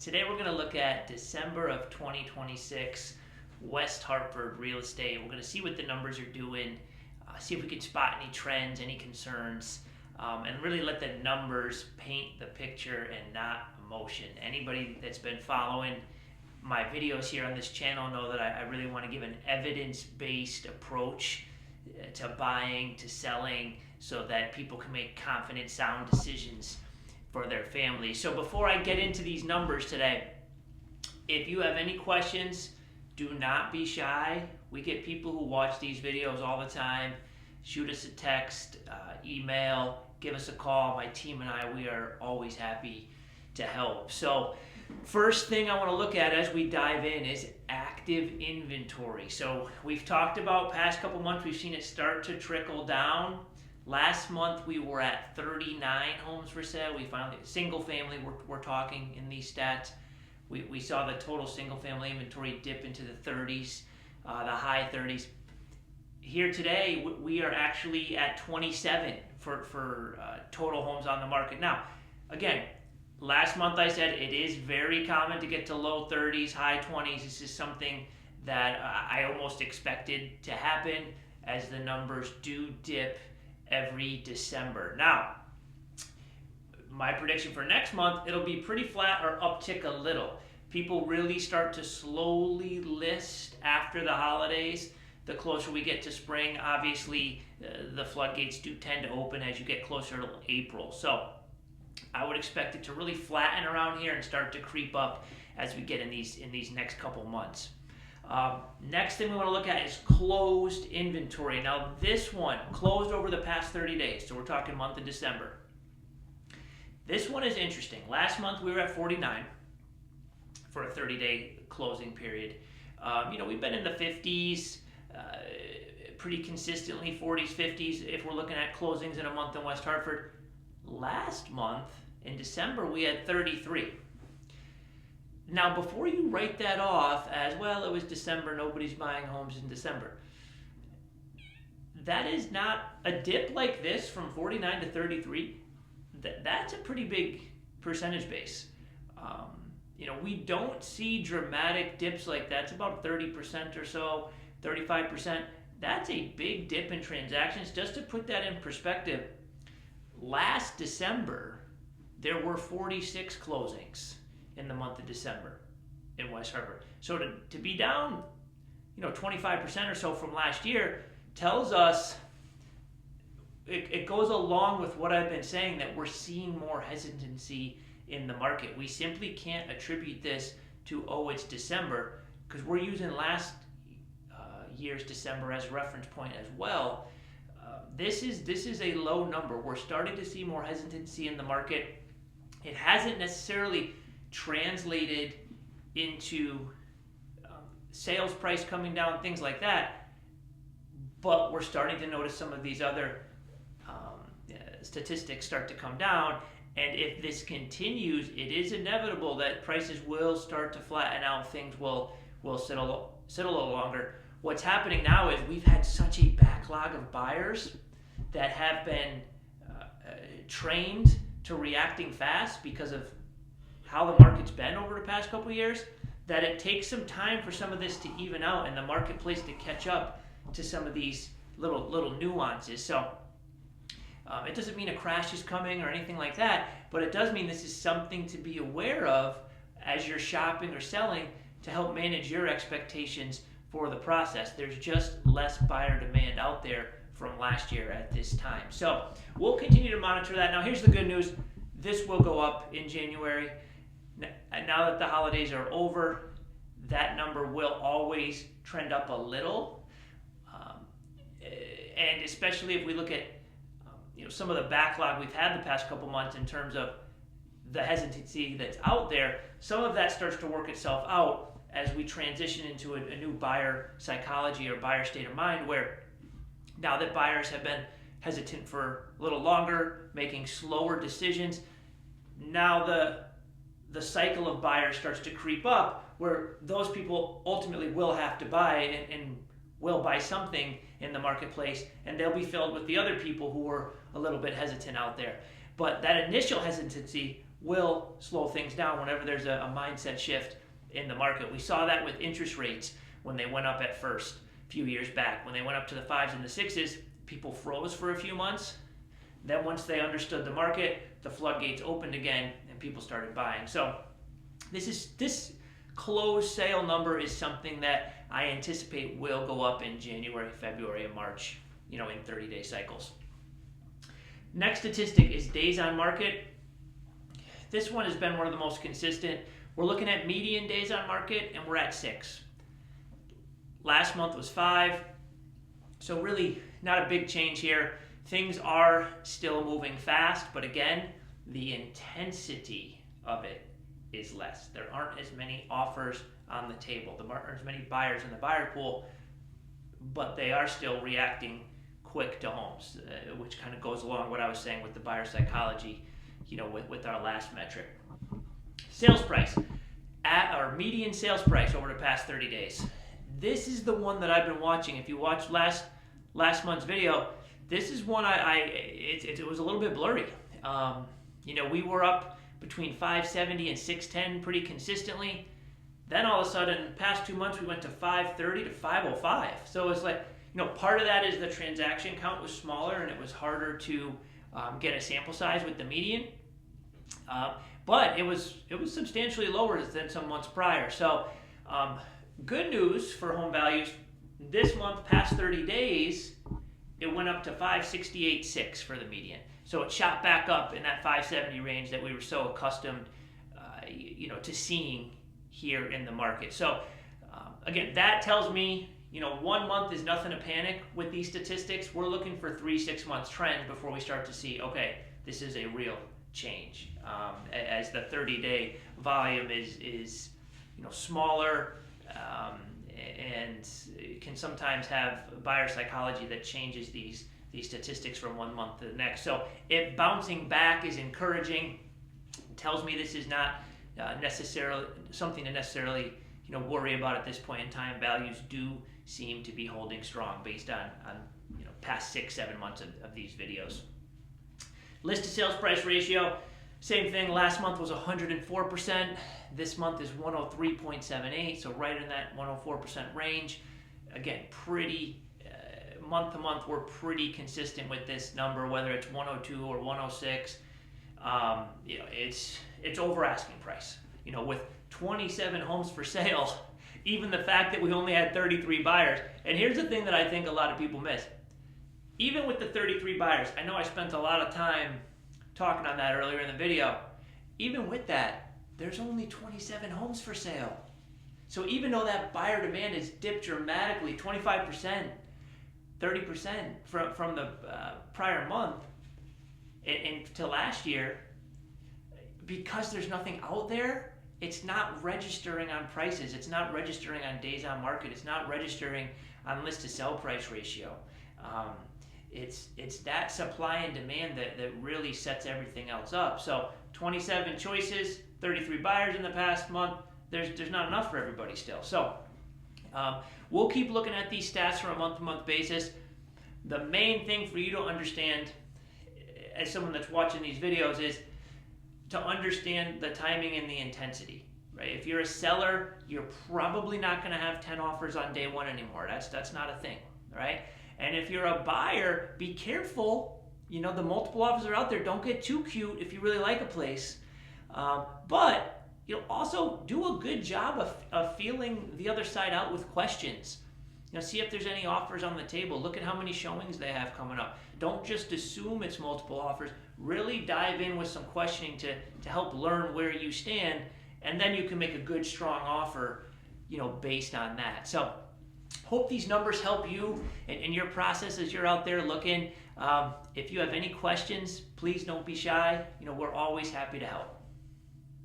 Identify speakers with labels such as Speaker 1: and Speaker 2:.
Speaker 1: Today we're going to look at December of 2026 West Hartford real estate. We're going to see what the numbers are doing, see if we can spot any trends, any concerns, and really let the numbers paint the picture and not emotion. Anybody that's been following my videos here on this channel know that I really want to give an evidence-based approach to buying, to selling, so that people can make confident, sound decisions for their family. So before I get into these numbers today, if you have any questions, do not be shy. We get people who watch these videos all the time. Shoot us a text, email, give us a call. My team and I, we are always happy to help. So first thing I want to look at as we dive in is active inventory. So we've talked about past couple months, we've seen it start to trickle down. Last month we were at 39 homes for sale. We finally, single family, we're talking in these stats. We saw the total single family inventory dip into the 30s, the high 30s. Here today we are actually at 27 for total homes on the market. Now, again, last month I said it is very common to get to low 30s, high 20s. This is something that I almost expected to happen as the numbers do dip every December. Now, my prediction for next month, it'll be pretty flat or uptick a little. People really start to slowly list after the holidays. The closer we get to spring, obviously the floodgates do tend to open as you get closer to April. So I would expect it to really flatten around here and start to creep up as we get in these next couple months. Next thing we want to look at is closed inventory. Now this one closed over the past 30 days, so we're talking month of December. This one is interesting. Last month we were at 49 for a 30-day closing period. We've been in the 50s pretty consistently, 40s, 50s if we're looking at closings in a month in West Hartford. Last month in December we had 33. Now, before you write that off as, well, it was December, nobody's buying homes in December, that is not a dip like this from 49 to 33. That's a pretty big percentage base. We don't see dramatic dips like that. It's about 30% or so, 35%. That's a big dip in transactions. Just to put that in perspective, last December, there were 46 closings in the month of December in West Hartford. So to be down, 25% or so from last year tells us, it goes along with what I've been saying, that we're seeing more hesitancy in the market. We simply can't attribute this to, it's December, because we're using last year's December as a reference point as well. This is a low number. We're starting to see more hesitancy in the market. It hasn't necessarily translated into sales price coming down, things like that, but we're starting to notice some of these other statistics start to come down, and if this continues, it is inevitable that prices will start to flatten out. Things will sit a little longer. What's happening now is we've had such a backlog of buyers that have been trained to reacting fast because of how the market's been over the past couple of years, that it takes some time for some of this to even out and the marketplace to catch up to some of these little nuances. So it doesn't mean a crash is coming or anything like that, but it does mean this is something to be aware of as you're shopping or selling to help manage your expectations for the process. There's just less buyer demand out there from last year at this time. So we'll continue to monitor that. Now here's the good news. This will go up in January. Now that the holidays are over, that number will always trend up a little. And especially if we look at some of the backlog we've had the past couple months in terms of the hesitancy that's out there, some of that starts to work itself out as we transition into a new buyer psychology or buyer state of mind, where now that buyers have been hesitant for a little longer, making slower decisions, now the cycle of buyers starts to creep up, where those people ultimately will have to buy and will buy something in the marketplace, and they'll be filled with the other people who are a little bit hesitant out there. But that initial hesitancy will slow things down whenever there's a mindset shift in the market. We saw that with interest rates when they went up at first a few years back. When they went up to the 5s and the 6s, people froze for a few months. Then once they understood the market, the floodgates opened again and people started buying. So this closed sale number is something that I anticipate will go up in January, February, and March, in 30-day cycles. Next statistic is days on market. This one has been one of the most consistent. We're looking at median days on market, and we're at 6. Last month was 5. So really not a big change here. Things are still moving fast, but again, the intensity of it is less. There aren't as many offers on the table. There aren't as many buyers in the buyer pool, but they are still reacting quick to homes, which kind of goes along what I was saying with the buyer psychology, with our last metric. Sales price, at our median sales price over the past 30 days. This is the one that I've been watching. If you watched last month's video, this is one it was a little bit blurry. We were up between 570 and 610 pretty consistently. Then all of a sudden, the past 2 months, we went to 530 to 505. So it's like, part of that is the transaction count was smaller and it was harder to get a sample size with the median. But it was substantially lower than some months prior. So good news for home values. This month, past 30 days, it went up to 568.6 for the median. So it shot back up in that 570 range that we were so accustomed, to seeing here in the market. So again, that tells me, 1 month is nothing to panic with these statistics. We're looking for 3-6 months trend before we start to see, okay, this is a real change. As the 30-day volume is smaller, and can sometimes have buyer psychology that changes these statistics from 1 month to the next. So it bouncing back is encouraging. It tells me this is not necessarily something to necessarily worry about at this point in time. Values do seem to be holding strong based on past 6-7 months of these videos. List to sales price ratio, same thing. Last month was 104%. This month is 103.78, so right in that 104% range. Again, pretty month to month, we're pretty consistent with this number, whether it's 102 or 106. It's over asking price. With 27 homes for sale, even the fact that we only had 33 buyers. And here's the thing that I think a lot of people miss. Even with the 33 buyers, I know I spent a lot of time talking on that earlier in the video. Even with that, there's only 27 homes for sale. So even though that buyer demand has dipped dramatically, 25%, 30% from the prior month and to last year, because there's nothing out there, it's not registering on prices. It's not registering on days on market. It's not registering on list to sell price ratio. It's that supply and demand that really sets everything else up. So 27 choices, 33 buyers in the past month. There's not enough for everybody still. So we'll keep looking at these stats from a month-to-month basis. The main thing for you to understand as someone that's watching these videos is to understand the timing and the intensity, right? If you're a seller, you're probably not going to have 10 offers on day one anymore. That's not a thing, right? And if you're a buyer, be careful. The multiple offers are out there. Don't get too cute if you really like a place. But also do a good job of feeling the other side out with questions. See if there's any offers on the table. Look at how many showings they have coming up. Don't just assume it's multiple offers. Really dive in with some questioning to help learn where you stand, and then you can make a good, strong offer, based on that. So hope these numbers help you in your process as you're out there looking. If you have any questions, please don't be shy. We're always happy to help.